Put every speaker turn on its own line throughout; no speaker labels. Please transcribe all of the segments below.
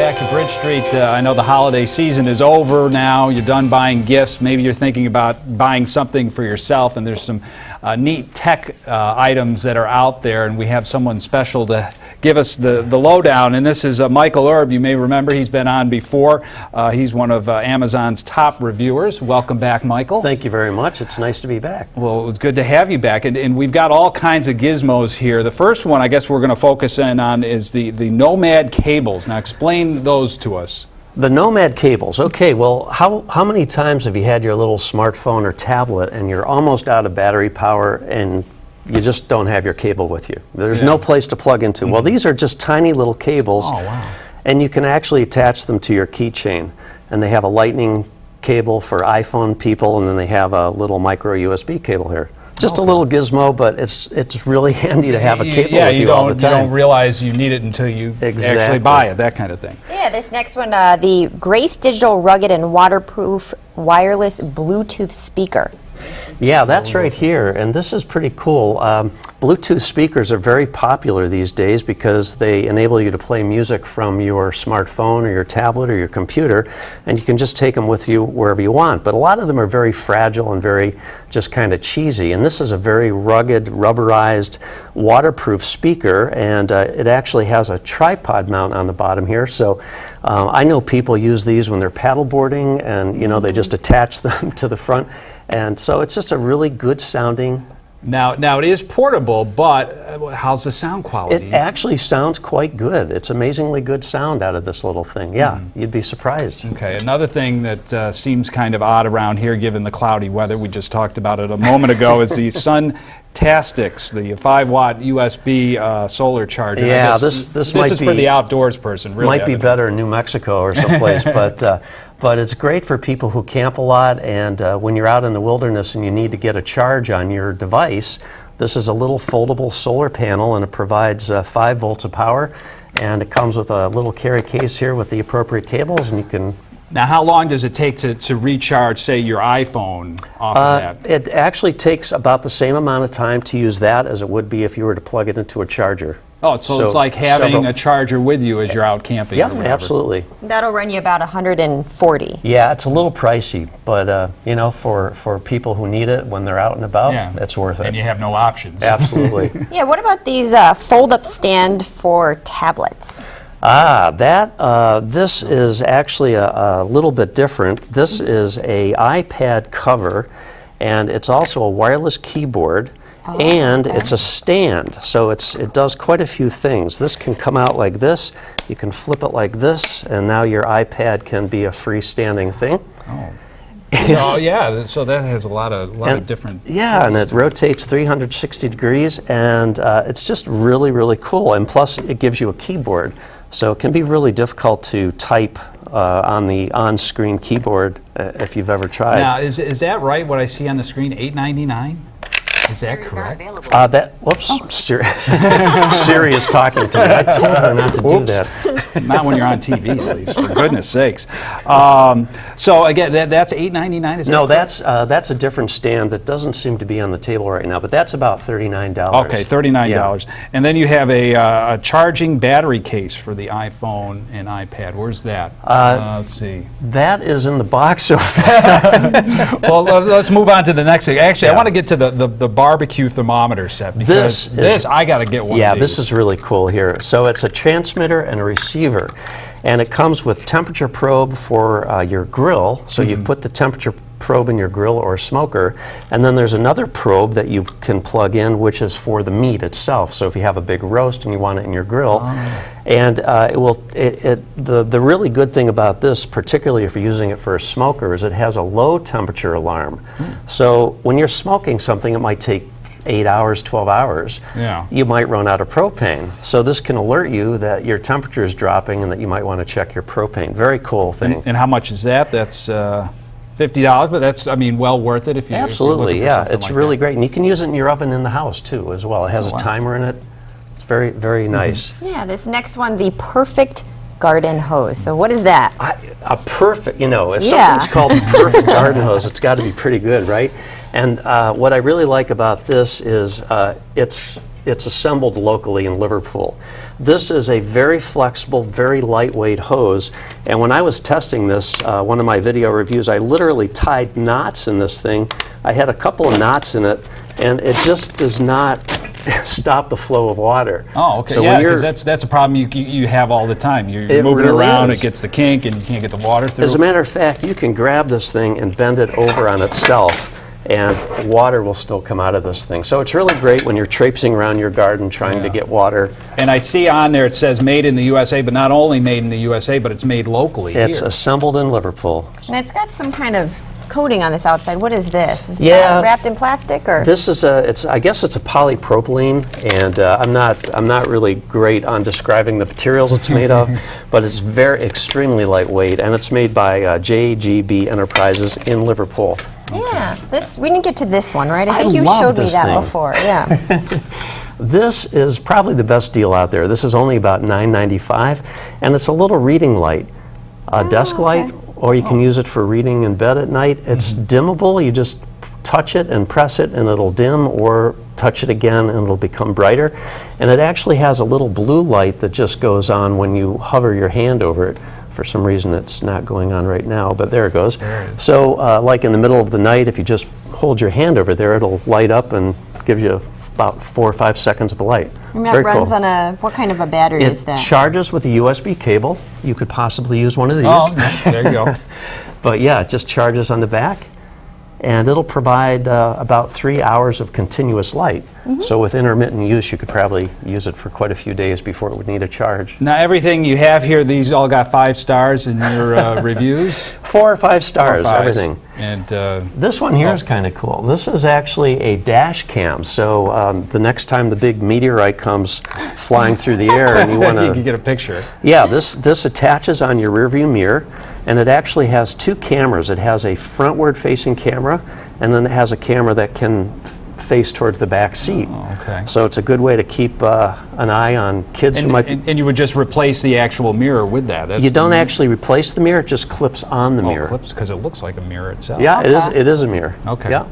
back to Bridge Street. I know the holiday season is over now. You're done buying gifts. Maybe you're thinking about buying something for yourself, and there's some neat tech items that are out there, and we have someone special to give us the lowdown, and this is Michael Erb. You may remember he's been on before. He's one of Amazon's top reviewers. Welcome back, Michael.
Thank you very much. It's nice to be back.
Well, it's good to have you back, and we've got all kinds of gizmos here. The first one I guess we're going to focus in on is the Nomad Cables. Now explain those to us.
The Nomad Cables. Okay, well, how many times have you had your little smartphone or tablet and you're almost out of battery power and you just don't have your cable with you? There's no place to plug into. Well, these are just tiny little cables.
Oh, wow.
And you can actually attach them to your keychain. And they have a lightning cable for iPhone people, and then they have a little micro USB cable here. Just a little gizmo, but it's really handy to have a cable with you all the time.
You don't realize you need it until you actually buy it, that kind of thing.
Yeah, this next one, the Grace Digital Rugged and Waterproof Wireless Bluetooth Speaker.
Yeah, that's right here, and this is pretty cool. Bluetooth speakers are very popular these days because they enable you to play music from your smartphone or your tablet or your computer, and you can just take them with you wherever you want. But a lot of them are very fragile and very just kind of cheesy, and this is a very rugged, rubberized, waterproof speaker, and it actually has a tripod mount on the bottom here. So I know people use these when they're paddleboarding, and you know, they just attach them to the front. And so it's just a really good sounding.
Now it is portable, but how's the sound quality?
It actually sounds quite good. It's amazingly good sound out of this little thing. Yeah, you'd be surprised.
Okay, another thing that seems kind of odd around here, given the cloudy weather, we just talked about it a moment ago, is the Suntastic, the 5-watt USB solar charger.
Yeah, this might
is
be
for the outdoors person. Really,
might be better in New Mexico or someplace, but it's great for people who camp a lot, and when you're out in the wilderness and you need to get a charge on your device, this is a little foldable solar panel, and it provides 5 volts of power, and it comes with a little carry case here with the appropriate cables, and you can.
Now, how long does it take to recharge, say, your iPhone off of that?
It actually takes about the same amount of time to use that as it would be if you were to plug it into a charger.
Oh, so it's like having a charger with you as you're out camping.
Yeah, absolutely.
That'll run you about $140.
Yeah, it's a little pricey, but you know, for people who need it when they're out and about, it's worth it.
And you have no options.
Absolutely.
Yeah, what about these fold-up stand for tablets?
This is actually a little bit different. This is a iPad cover, and it's also a wireless keyboard. And it's a stand, so it does quite a few things. this can come out like this, you can flip it like this, and now your iPad can be a freestanding thing.
Oh. So yeah, so that has a lot of different.
Yeah, and it rotates 360 degrees, and it's just really, really cool. And plus, it gives you a keyboard, so it can be really difficult to type on the on-screen keyboard if you've ever tried.
Now, is that right? What I see on the screen, $8.99? Is that correct?
Siri is talking to me. I told her not to do that.
Not when you're on TV, at least, for goodness sakes. So again, that's $8.99. Is
no, that's a different stand that doesn't seem to be on the table right now, but that's about $39.
Okay, $39. Yeah. And then you have a charging battery case for the iPhone and iPad. Where's that? Let's see.
That is in the box over there.
Well, let's move on to the next thing. Actually, I want to get to the BBQ thermometer set, because this I got to get one of these.
Yeah, this is really cool here. So it's a transmitter and a receiver, and it comes with temperature probe for your grill. So you put the temperature probe in your grill or smoker, and then there's another probe that you can plug in, which is for the meat itself. So if you have a big roast and you want it in your grill, and the really good thing about this, particularly if you're using it for a smoker, is it has a low temperature alarm. So when you're smoking something, it might take 8 hours, 12 hours, you might run out of propane. So this can alert you that your temperature is dropping and that you might want to check your propane. Very cool thing.
And how much is that? That's $50, but that's, I mean, well worth it if you.
Absolutely, yeah. It's really great, and you can use it in your oven in the house too, as well. It has a timer in it. It's very, very nice.
Yeah. This next one, the Perfect Garden Hose. So what is that?
A perfect, you know, if something's called the Perfect Garden Hose, it's got to be pretty good, right? And what I really like about this is it's assembled locally in Liverpool. This is a very flexible, very lightweight hose, and when I was testing this, one of my video reviews, I literally tied knots in this thing. I had a couple of knots in it, and it just does not stop the flow of water.
Oh, okay.
So
Yeah,
when you're,
because that's a problem you have all the time. You're
It
moving
really
around,
is.
it gets the kink, and you can't get the water through.
as a matter of fact, you can grab this thing and bend it over on itself, and water will still come out of this thing. So it's really great when you're traipsing around your garden trying to get water.
And I see on there it says made in the USA, but not only made in the USA, but it's made locally
It's
here.
assembled in Liverpool.
And it's got some kind of coating on this outside. What is this? Is it
Yeah.
wrapped in plastic or?
This is I guess it's a polypropylene, and I'm not really great on describing the materials it's made of, but it's extremely lightweight, and it's made by JGB Enterprises in Liverpool.
Yeah, we didn't get to this one, right? I
I
think you
love
showed me
this
that
thing.
before. Yeah.
This is probably the best deal out there. This is only about $9.95, and it's a little reading light, a desk light, or you can use it for reading in bed at night. It's dimmable. You just touch it and press it, and it'll dim, or touch it again, and it'll become brighter. And it actually has a little blue light that just goes on when you hover your hand over it. For some reason, it's not going on right now, but there it goes. So, like in the middle of the night, if you just hold your hand over there, it'll light up and give you about 4 or 5 seconds of light.
And that runs on what kind of a battery is
It
that?
charges with a USB cable. You could possibly use one of these.
Oh, yeah, there you go.
But yeah, it just charges on the back, and it'll provide about 3 hours of continuous light. So with intermittent use, you could probably use it for quite a few days before it would need a charge.
Now, everything you have here, these all got 5 stars in your reviews?
4 or 5 stars,
4 or 5s.
everything.
And
This one here is kind of cool. This is actually a dash cam. So the next time the big meteorite comes flying through the air and you want
you can
to,
get a picture.
yeah, this attaches on your rearview mirror, and it actually has 2 cameras. It has a frontward facing camera, and then it has a camera that can face towards the back seat.
Oh, okay.
So it's a good way to keep an eye on kids who might.
And you would just replace the actual mirror with that? That's
You don't
the
actually replace the mirror; it just clips on the mirror.
clips, because it looks like a mirror itself.
Yeah, it is a mirror.
Okay.
Yeah.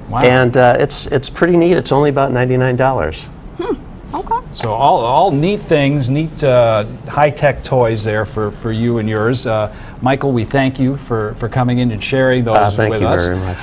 Wow.
And it's pretty neat. It's only about $99.
Okay.
So all neat things, neat high-tech toys there for you and yours. Michael, we thank you for coming in and sharing those
Thank
with
you
us.
very much.